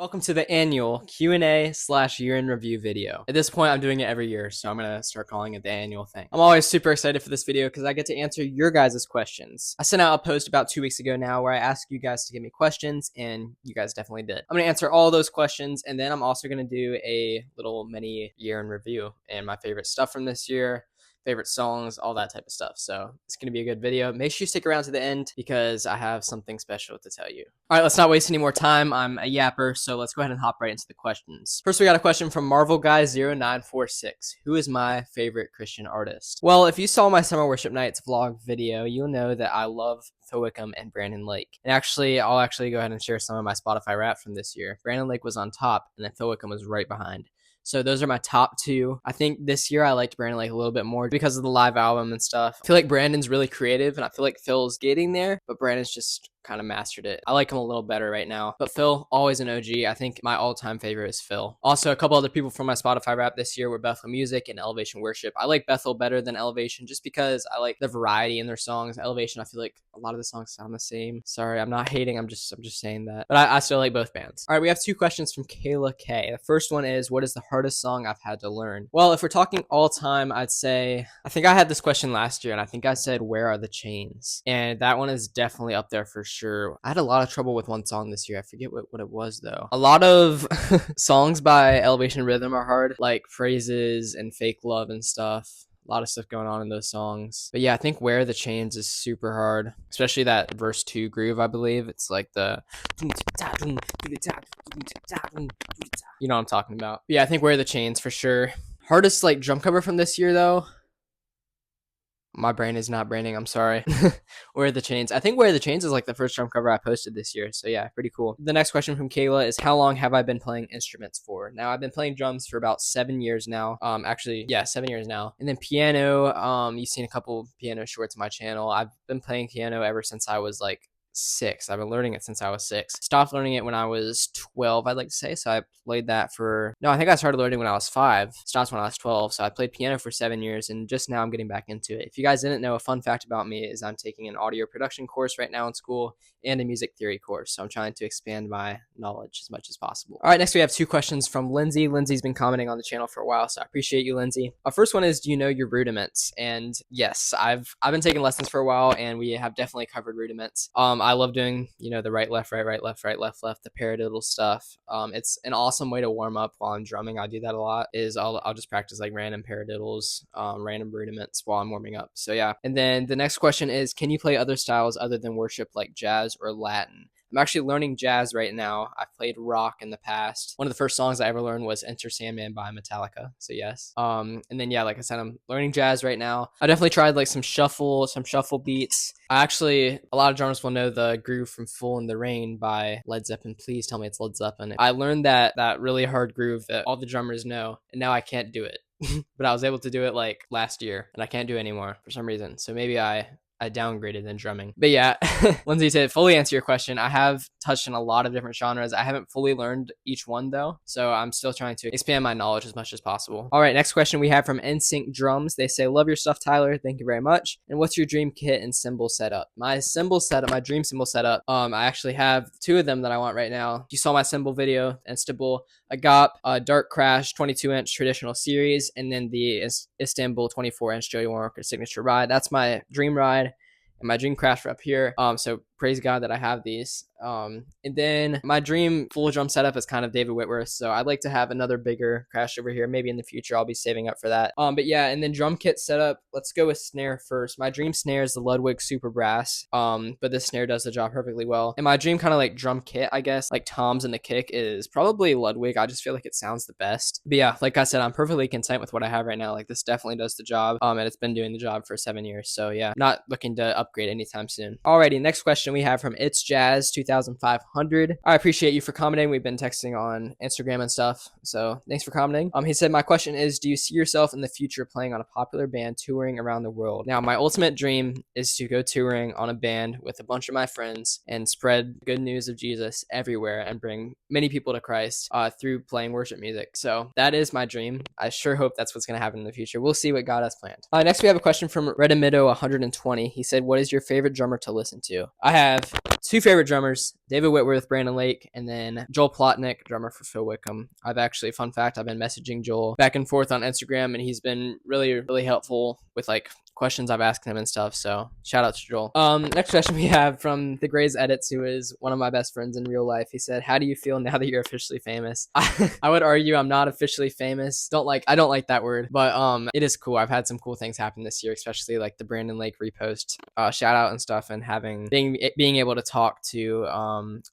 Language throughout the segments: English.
Welcome to the annual Q&A/year in review video. At this point, I'm doing it every year, so I'm going to start calling it the annual thing. I'm always super excited for this video because I get to answer your guys' questions. I sent out a post about 2 weeks ago now where I asked you guys to give me questions, and you guys definitely did. I'm going to answer all those questions, and then I'm also going to do a little mini year in review and my favorite stuff from this year, favorite songs, all that type of stuff. So it's going to be a good video. Make sure you stick around to the end because I have something special to tell you. All right, let's not waste any more time. I'm a yapper, so let's go ahead and hop right into the questions. First, we got a question from MarvelGuy0946. Who is my favorite Christian artist? Well, if you saw my Summer Worship Nights vlog video, you'll know that I love Phil Wickham and Brandon Lake. And I'll actually go ahead and share some of my Spotify rap from this year. Brandon Lake was on top, and then Phil Wickham was right behind. So those are my top two. I think this year I liked Brandon Lake a little bit more because of the live album and stuff. I feel like Brandon's really creative, and I feel like Phil's getting there, but Brandon's just kind of mastered it. I like him a little better right now. But Phil, always an OG. I think my all-time favorite is Phil. Also, a couple other people from my Spotify rap this year were Bethel Music and Elevation Worship. I like Bethel better than Elevation just because I like the variety in their songs. Elevation, I feel like a lot of the songs sound the same. Sorry, I'm not hating. I'm just saying that. But I still like both bands. All right, we have two questions from Kayla K. The first one is, what is the hardest song I've had to learn? Well, if we're talking all time, I'd say, I think I had this question last year, and I think I said, Where Are the Chains? And that one is definitely up there for sure. I had a lot of trouble with one song this year. I forget what it was, though. A lot of songs by Elevation Rhythm are hard, like Phrases and Fake Love and stuff. A lot of stuff going on in those songs. But yeah, I think Where Are the Chains is super hard, especially that verse 2 groove, I believe. It's like the... You know what I'm talking about. But yeah, I think Where Are the Chains for sure. Hardest like drum cover from this year, though. My brain is not braining. I'm sorry. Where Are the Chains? I think Where Are the Chains is like the first drum cover I posted this year. So yeah, pretty cool. The next question from Kayla is, how long have I been playing instruments for? Now, I've been playing drums for about 7 years now. Actually, yeah, 7 years now. And then piano, you've seen a couple piano shorts on my channel. I've been playing piano ever since I was like 6. I've been learning it since I was 6. Stopped learning it when I was 12, I'd like to say. So I played that for... No, I think I started learning when I was 5. Stopped when I was 12. So I played piano for 7 years, and just now I'm getting back into it. If you guys didn't know, a fun fact about me is I'm taking an audio production course right now in school and a music theory course. So I'm trying to expand my knowledge as much as possible. All right, next we have two questions from Lindsay. Lindsay's been commenting on the channel for a while, so I appreciate you, Lindsay. Our first one is, do you know your rudiments? And yes, I've been taking lessons for a while, and we have definitely covered rudiments. I love doing, the right, left, right, left, the paradiddle stuff. It's an awesome way to warm up while I'm drumming. I do that a lot. I'll just practice like random paradiddles, random rudiments while I'm warming up. So yeah. And then the next question is, can you play other styles other than worship like jazz or Latin? I'm actually learning jazz right now. I've played rock in the past. One of the first songs I ever learned was Enter Sandman by Metallica. So yes. And then yeah, like I said, I'm learning jazz right now. I definitely tried like some shuffle beats. A lot of drummers will know the groove from Fool in the Rain by Led Zeppelin. Please tell me it's Led Zeppelin. I learned that really hard groove that all the drummers know, and now I can't do it. But I was able to do it like last year, and I can't do it anymore for some reason. So maybe I downgraded in drumming. But yeah, Lindsay, to fully answer your question, I have touched on a lot of different genres. I haven't fully learned each one though, so I'm still trying to expand my knowledge as much as possible. All right, next question we have from NSYNC Drums. They say, love your stuff, Tyler. Thank you very much. And what's your dream kit and cymbal setup? My dream cymbal setup, I actually have 2 of them that I want right now. If you saw my cymbal video, Istanbul, I got a Dark Crash 22-inch traditional series, and then the Istanbul 24-inch Joey Warner signature ride. That's my dream ride. And my dream crash up here. So praise God that I have these. And then my dream full drum setup is kind of David Whitworth. So I'd like to have another bigger crash over here. Maybe in the future I'll be saving up for that. But yeah, and then drum kit setup. Let's go with snare first. My dream snare is the Ludwig Super Brass. But this snare does the job perfectly well. And my dream kind of like drum kit, I guess, like toms and the kick, is probably Ludwig. I just feel like it sounds the best. But yeah, like I said, I'm perfectly content with what I have right now. Like this definitely does the job. And it's been doing the job for 7 years. So yeah, not looking to upgrade anytime soon. Alrighty, next question we have from It's Jazz 2500. I appreciate you for commenting. We've been texting on Instagram and stuff, so thanks for commenting. He said, my question is, do you see yourself in the future playing on a popular band touring around the world? Now, my ultimate dream is to go touring on a band with a bunch of my friends and spread good news of Jesus everywhere and bring many people to Christ through playing worship music. So that is my dream. I sure hope that's what's going to happen in the future. We'll see what God has planned. Next, we have a question from Redimido 120. He said, what is your favorite drummer to listen to? I have 2 favorite drummers. drummers, David Whitworth, Brandon Lake, and then Joel Plotnick, drummer for Phil Wickham. I've actually, fun fact, I've been messaging Joel back and forth on Instagram, and he's been really, really helpful with like questions I've asked him and stuff. So shout out to Joel. Next question we have from the Grays Edits, who is one of my best friends in real life. He said, "How do you feel now that you're officially famous?" I would argue I'm not officially famous. I don't like that word, but it is cool. I've had some cool things happen this year, especially like the Brandon Lake repost, shout out and stuff, and being able to talk to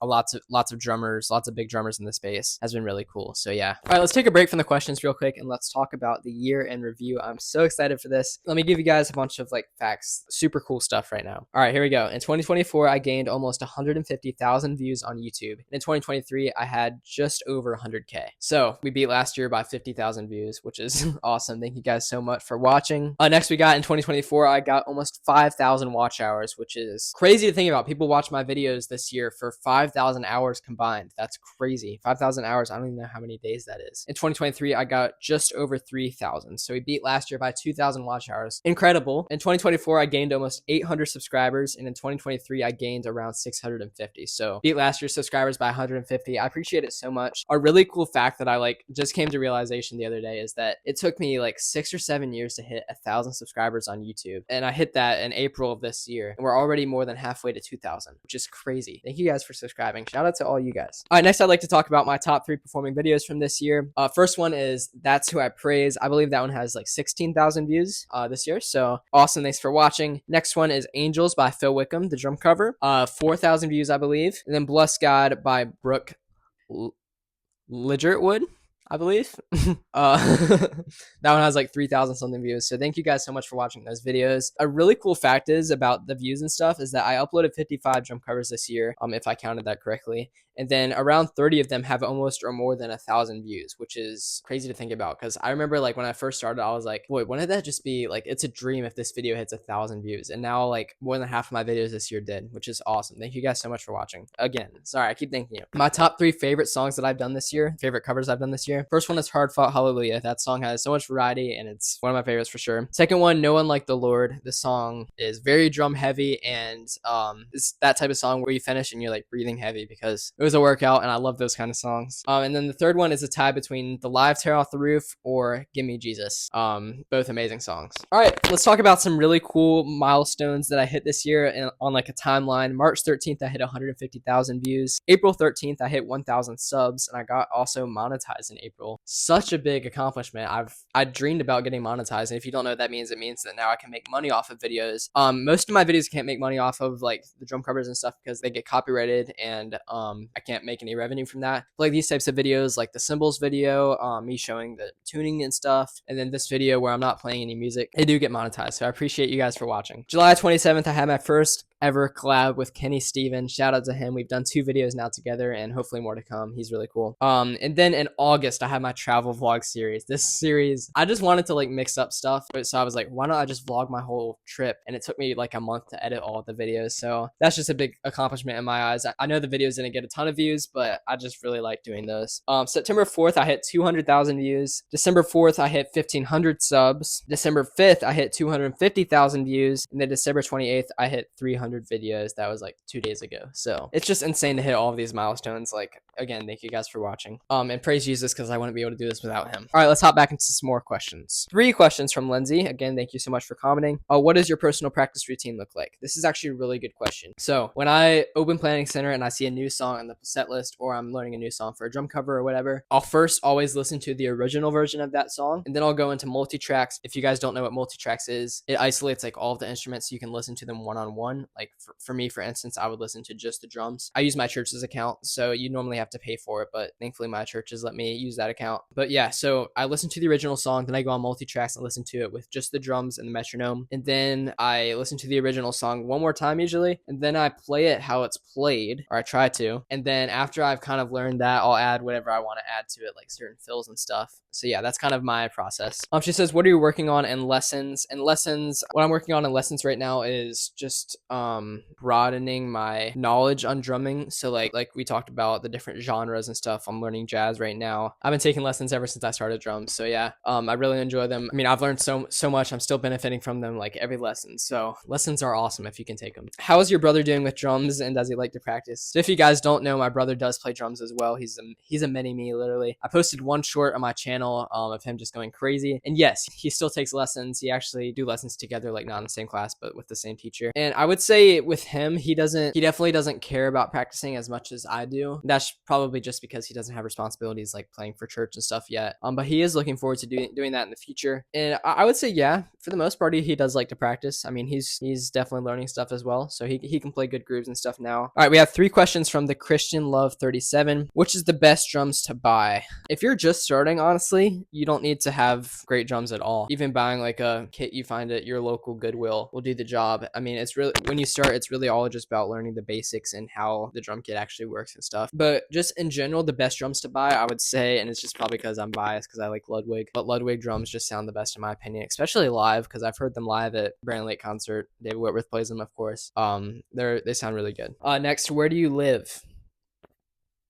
lots of drummers, lots of big drummers in the space has been really cool. So yeah. All right, let's take a break from the questions real quick and let's talk about the year in review. I'm so excited for this. Let me give you guys a bunch of like facts, super cool stuff right now. All right, here we go. In 2024, I gained almost 150,000 views on YouTube. And in 2023, I had just over 100K. So we beat last year by 50,000 views, which is awesome. Thank you guys so much for watching. Next, we got in 2024, I got almost 5,000 watch hours, which is crazy to think about. People watch my videos this year for 5,000 hours combined. That's crazy. 5,000 hours. I don't even know how many days that is. In 2023, I got just over 3,000. So we beat last year by 2,000 watch hours. Incredible. In 2024, I gained almost 800 subscribers. And in 2023, I gained around 650. So beat last year's subscribers by 150. I appreciate it so much. A really cool fact that I like just came to realization the other day is that it took me like 6 or 7 years to hit 1,000 subscribers on YouTube. And I hit that in April of this year. And we're already more than halfway to 2,000, which is crazy. Thank you guys for subscribing. Shout out to all you guys. All right, next I'd like to talk about my top 3 performing videos from this year. First one is That's Who I Praise. I believe that one has like 16,000 views this year. So awesome. Thanks for watching. Next one is Angels by Phil Wickham, the drum cover. 4,000 views, I believe. And then Bless God by Brooke Ligertwood, I believe. That one has like 3,000 something views. So thank you guys so much for watching those videos. A really cool fact is about the views and stuff is that I uploaded 55 drum covers this year, if I counted that correctly. And then around 30 of them have almost or more than 1,000 views, which is crazy to think about. Because I remember like when I first started, I was like, boy, wouldn't that just be like, it's a dream if this video hits 1,000 views. And now like more than half of my videos this year did, which is awesome. Thank you guys so much for watching. Again, sorry, I keep thanking you. My top 3 favorite songs that I've done this year, favorite covers I've done this year. First one is Hard Fought Hallelujah. That song has so much variety and it's one of my favorites for sure. Second one, No One Like the Lord. The song is very drum heavy and it's that type of song where you finish and you're like breathing heavy because it was a workout and I love those kind of songs. And then the third one is a tie between The Live Tear Off the Roof or Gimme Jesus. Both amazing songs. All right, let's talk about some really cool milestones that I hit this year on like a timeline. March 13th, I hit 150,000 views. April 13th, I hit 1,000 subs and I got also monetized in April. Such a big accomplishment. I dreamed about getting monetized, and if you don't know what that means, it means that now I can make money off of videos. Most of my videos can't make money off of like the drum covers and stuff because they get copyrighted and I can't make any revenue from that. But, like these types of videos, like the cymbals video, me showing the tuning and stuff, and then this video where I'm not playing any music, they do get monetized. So I appreciate you guys for watching. July 27th, I had my first ever collab with Kenny Stevens. Shout out to him. We've done 2 videos now together and hopefully more to come. He's really cool. And then in August, I had my travel vlog series. This series, I just wanted to like mix up stuff. So I was like, why don't I just vlog my whole trip? And it took me like a month to edit all of the videos. So that's just a big accomplishment in my eyes. I know the videos didn't get a ton of views, but I just really like doing those. September 4th, I hit 200,000 views. December 4th, I hit 1,500 subs. December 5th, I hit 250,000 views. And then December 28th, I hit 300 videos. That was like 2 days ago. So it's just insane to hit all of these milestones. Like, again, thank you guys for watching. And praise Jesus because I wouldn't be able to do this without him. All right, let's hop back into some more questions. 3 questions from Lindsay. Again, thank you so much for commenting. What does your personal practice routine look like? This is actually a really good question. So when I open Planning Center and I see a new song on the set list, or I'm learning a new song for a drum cover or whatever, I'll first always listen to the original version of that song, and then I'll go into multi-tracks. If you guys don't know what multi-tracks is, it isolates like all of the instruments so you can listen to them one-on-one. Like for me, for instance, I would listen to just the drums. I use my church's account, so you normally have to pay for it, but thankfully my church has let me use that account. But yeah, so I listen to the original song, then I go on multi-tracks and listen to it with just the drums and the metronome, and then I listen to the original song one more time usually, and then I play it how it's played, or I try to, and then after I've kind of learned that, I'll add whatever I want to add to it, like certain fills and stuff. So yeah, that's kind of my process. She says, what are you working on in lessons? What I'm working on in lessons right now is just broadening my knowledge on drumming. So like we talked about the different genres and stuff. I'm learning jazz right now. I've been taking lessons ever since I started drums. So yeah, I really enjoy them. I mean, I've learned so much. I'm still benefiting from them like every lesson. So lessons are awesome if you can take them. How is your brother doing with drums, and does he like to practice? So if you guys don't know, my brother does play drums as well. He's a mini me, literally. I posted one short on my channel of him just going crazy. And yes, he still takes lessons. He actually do lessons together, like not in the same class, but with the same teacher. And I would say with him, he definitely doesn't care about practicing as much as I do. That's probably just because he doesn't have responsibilities like playing for church and stuff yet. But he is looking forward to doing that in the future. And I would say, yeah, for the most part, he does like to practice. I mean, he's definitely learning stuff as well. So he can play good grooves and stuff now. All right, we have 3 questions from the Christian Love 37. Which is the best drums to buy? If you're just starting, honestly, you don't need to have great drums at all. Even buying like a kit you find at your local Goodwill will do the job. I mean, it's really, when you start, it's really all just about learning the basics and how the drum kit actually works and stuff. But just in general, the best drums to buy, I would say, and it's just probably because I'm biased because I like Ludwig, but Ludwig drums just sound the best in my opinion, especially live, because I've heard them live at Brand Lake concert. David Whitworth plays them, of course. They sound really good. Next, where do you live?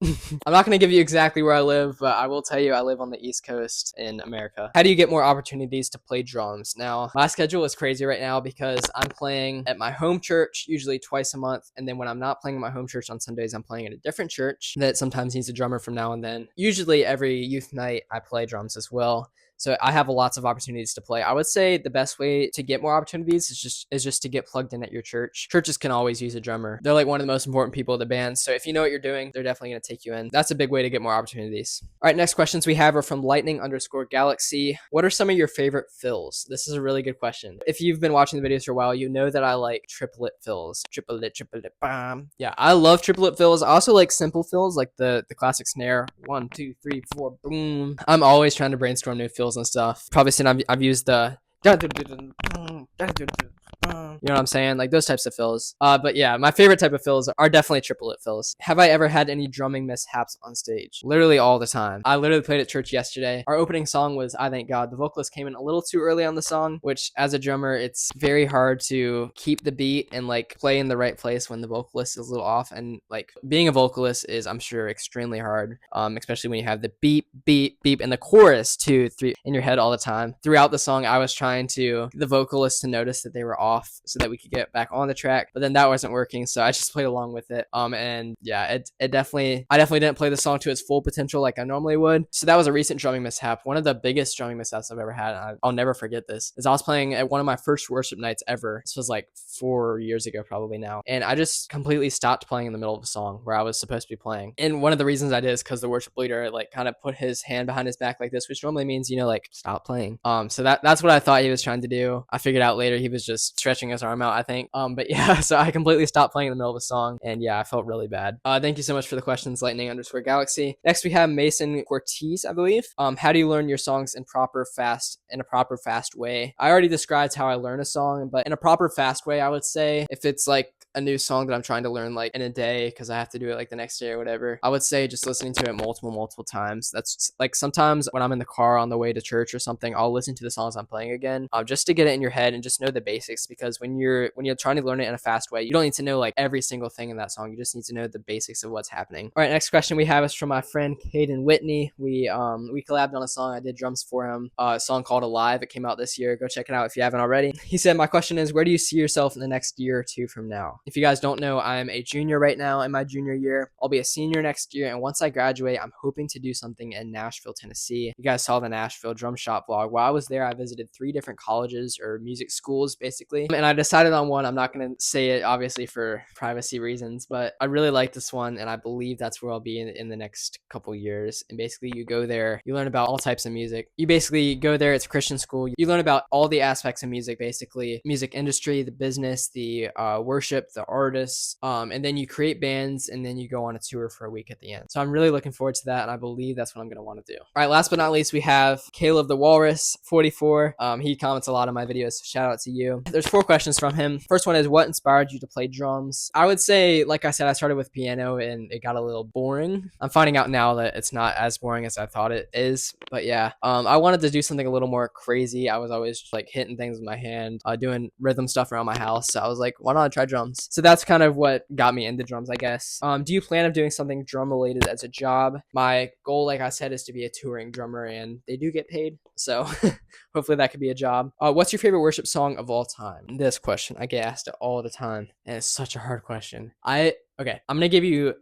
I'm not going to give you exactly where I live, but I will tell you I live on the East Coast in America. How do you get more opportunities to play drums? Now, my schedule is crazy right now because I'm playing at my home church usually twice a month. And then when I'm not playing at my home church on Sundays, I'm playing at a different church that sometimes needs a drummer from now and then. Usually every youth night, I play drums as well. So I have lots of opportunities to play. I would say the best way to get more opportunities is just to get plugged in at your church. Churches can always use a drummer. They're like one of the most important people of the band. So if you know what you're doing, they're definitely going to take you in. That's a big way to get more opportunities. All right, next questions we have are from lightning_galaxy. What are some of your favorite fills? This is a really good question. If you've been watching the videos for a while, you know that I like triplet fills. Triplet, bam. Yeah, I love triplet fills. I also like simple fills, like the classic snare. 1, 2, 3, 4, boom. I'm always trying to brainstorm new fills and stuff. Probably seen I've used the you know what I'm saying? Like those types of fills. But yeah, my favorite type of fills are definitely triplet fills. Have I ever had any drumming mishaps on stage? Literally all the time. I literally played at church yesterday. Our opening song was I Thank God. The vocalist came in a little too early on the song, which as a drummer, it's very hard to keep the beat and like play in the right place when the vocalist is a little off. And like being a vocalist is, I'm sure, extremely hard. Especially when you have the beep, beep, beep, and the chorus 2, 3 in your head all the time. Throughout the song, I was trying to get the vocalist to notice that they were off so that we could get back on the track, but then that wasn't working, so I just played along with it. And yeah, I definitely didn't play the song to its full potential like I normally would. So that was a recent drumming mishap. One of the biggest drumming mishaps I've ever had, and I'll never forget this, is I was playing at one of my first worship nights ever. This was like 4 years ago probably now, and I just completely stopped playing in the middle of a song where I was supposed to be playing. And one of the reasons I did is because the worship leader like kind of put his hand behind his back like this, which normally means, you know, like stop playing. So that's what I thought he was trying to do. I figured out later he was just stretching his arm out, I think. But yeah, so I completely stopped playing in the middle of a song, and yeah, I felt really bad. Thank you so much for the questions, lightning_galaxy. Next we have Mason Cortez, I believe. How do you learn your songs in a proper fast way? I already described how I learn a song, but in a proper fast way, I would say if it's like a new song that I'm trying to learn like in a day because I have to do it like the next day or whatever, I would say just listening to it multiple times. That's like sometimes when I'm in the car on the way to church or something, I'll listen to the songs I'm playing again, just to get it in your head and just know the basics, because when you're trying to learn it in a fast way, you don't need to know like every single thing in that song. You just need to know the basics of what's happening. All right, next question we have is from my friend Caden Whitney. We collabed on a song. I did drums for him, a song called Alive. It came out this year. Go check it out if you haven't already. He said, my question is, where do you see yourself in the next year or two from now? If you guys don't know, I'm a junior right now in my junior year. I'll be a senior next year, and once I graduate, I'm hoping to do something in Nashville, Tennessee. You guys saw the Nashville drum shop vlog. While I was there, I visited 3 different colleges or music schools basically, and I decided on one. I'm not going to say it obviously for privacy reasons, but I really like this one, and I believe that's where I'll be in the next couple years. And basically you go there, you learn about all types of music. You basically go there, it's a Christian school. You learn about all the aspects of music, basically music industry, the business, the worship, the artists, and then you create bands, and then you go on a tour for a week at the end. So I'm really looking forward to that, and I believe that's what I'm going to want to do. All right, last but not least, we have Caleb the Walrus 44. He comments a lot on my videos, so shout out to you. There's 4 questions from him. First one is, what inspired you to play drums? I would say, like I said, I started with piano and it got a little boring. I'm finding out now that it's not as boring as I thought it is, but yeah, I wanted to do something a little more crazy. I was always like hitting things with my hand, doing rhythm stuff around my house. So I was like, why not try drums? drums. So that's kind of what got me into drums, I guess. Do you plan on doing something drum related as a job? My goal, like I said, is to be a touring drummer, and they do get paid. So hopefully that could be a job. What's your favorite worship song of all time? This question, I get asked it all the time, and it's such a hard question. Okay, I'm gonna give you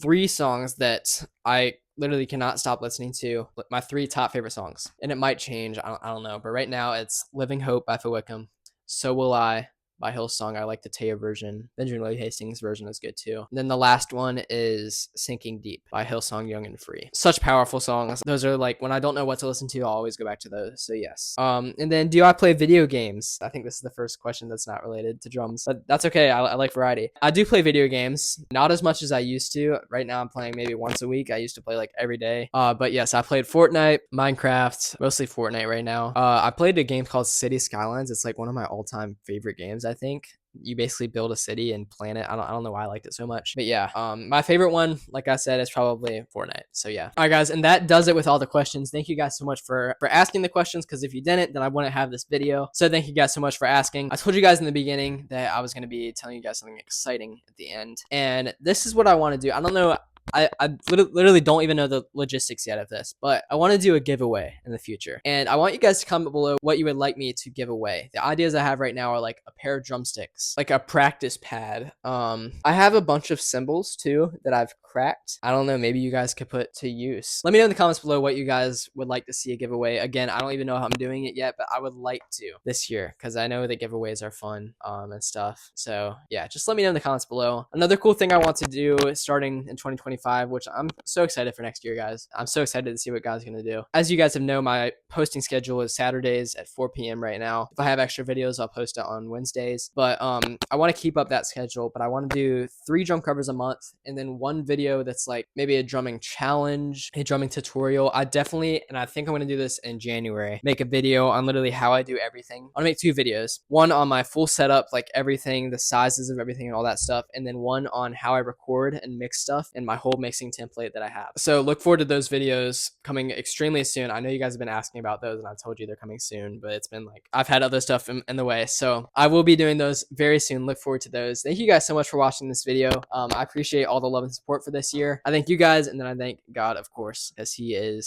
3 songs that I literally cannot stop listening to. My 3 top favorite songs, and it might change. I don't know, but right now it's "Living Hope" by Phil Wickham, "So Will I" by Hillsong. I like the Teo version. Benjamin Lee Hastings' version is good too. And then the last one is "Sinking Deep" by Hillsong, Young and Free. Such powerful songs. Those are like when I don't know what to listen to, I'll always go back to those. So yes. And then do I play video games? I think this is the first question that's not related to drums, but that's okay. I like variety. I do play video games, not as much as I used to. Right now I'm playing maybe once a week. I used to play like every day. But yes, I played Fortnite, Minecraft, mostly Fortnite right now. I played a game called City Skylines. It's like one of my all-time favorite games, I think. You basically build a city and plan it. I don't know why I liked it so much, but yeah. My favorite one, like I said, is probably Fortnite. So yeah. All right, guys, and that does it with all the questions. Thank you guys so much for asking the questions, because if you didn't, then I wouldn't have this video. So thank you guys so much for asking. I told you guys in the beginning that I was going to be telling you guys something exciting at the end, and this is what I want to do. I don't know. I literally don't even know the logistics yet of this, but I want to do a giveaway in the future. And I want you guys to comment below what you would like me to give away. The ideas I have right now are like a pair of drumsticks, like a practice pad. I have a bunch of cymbals too that I've cracked. I don't know, maybe you guys could put to use. Let me know in the comments below what you guys would like to see a giveaway. Again, I don't even know how I'm doing it yet, but I would like to this year, because I know that giveaways are fun and stuff. So yeah, just let me know in the comments below. Another cool thing I want to do starting in 2025, which I'm so excited for next year, guys. I'm so excited to see what God's gonna do. As you guys have known, my posting schedule is Saturdays at 4 p.m. right now. If I have extra videos, I'll post it on Wednesdays. But I want to keep up that schedule, but I want to do 3 drum covers a month, and then 1 video that's like maybe a drumming challenge, a drumming tutorial. I definitely, and I think I'm gonna do this in January, make a video on literally how I do everything. I'm gonna make 2 videos. One on my full setup, like everything, the sizes of everything and all that stuff, and then one on how I record and mix stuff and my whole mixing template that I have. So look forward to those videos coming extremely soon. I know you guys have been asking about those, and I've told you they're coming soon, but it's been like I've had other stuff in the way. So I will be doing those very soon. Look forward to those. Thank you guys so much for watching this video. I appreciate all the love and support for this year. I thank you guys, and then I thank God, of course, as he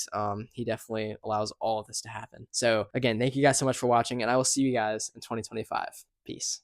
definitely allows all of this to happen. So again, thank you guys so much for watching, and I will see you guys in 2025. Peace.